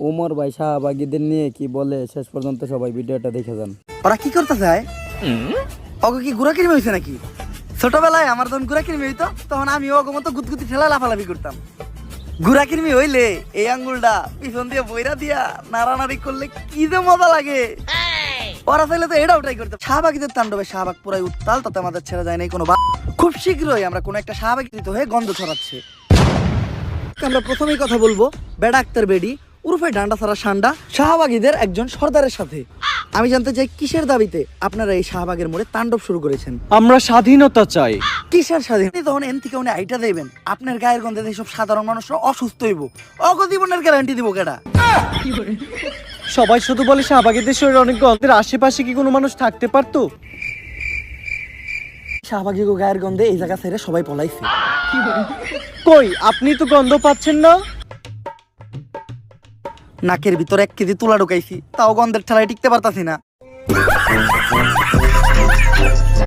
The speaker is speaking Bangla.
ওমর ভাই শাহবাগীদের নিয়ে কি বলে শেষ পর্যন্ত সবাই ভিডিওটা দেখে যান। ওরা কি করতে চায়? ওকে কি গুড়া কিরমি হয়েছে নাকি? ছোটবেলায় আমার যখন গুড়া কিরমি হইতো তখন আমি ওকে মতো গুতগুতি ঠেলা লাফালাফি করতাম। গুড়া কিরমি হইলে এই আঙ্গুলটা পিছন দিয়ে বইরা দিয়া নাড়ানাড়ি করলে কি যে মজা লাগে। ওরা চাইলে তো এটাও ট্রাই করতে। শাহবাগীদের তাণ্ডবে শাহবাগ পুরাই উত্তাল, তাতে আমাদের ছেড়ে যায় নাই কোনো। খুব শীঘ্রই আমরা কোনো একটা শাহবাগী হয়ে গন্ধ ছড়াচ্ছে। আমরা প্রথমেই কথা বলবো বেডা আক্তার বেডি উরফে ডান্ডা ছাড়া সান্ডা শাহবাগীদের একজন সর্দারের সাথে। আমি জানতে চাই কিসের দাবিতে আপনারা এই শাহবাগের মোড়ে তাণ্ডব শুরু করেছেন? আমরা স্বাধীনতা চাই। কিসের স্বাধীনতা? তখন এন থেকে উনি আইটা দেবেন আপনার গায়ের গন্ধে এইসব সাধারণ মানুষরা অসুস্থ হইব। অগজীবনের গ্যারান্টি দিব কেডা? সবাই শুধু বলে শাহবাগীদের শরীরে অনেক গন্ধের, আশেপাশে কি কোনো মানুষ থাকতে পারতো? শাহবাগী গায়ের গন্ধে এই জায়গা ছেড়ে সবাই পলাইছে। কই আপনি তো গন্ধ পাচ্ছেন না? নাকের ভিতরে 1 কেজি তুলা ঢুকাইছি, তাও গন্ধের ঠেলায় টিকতে পারতাছি না।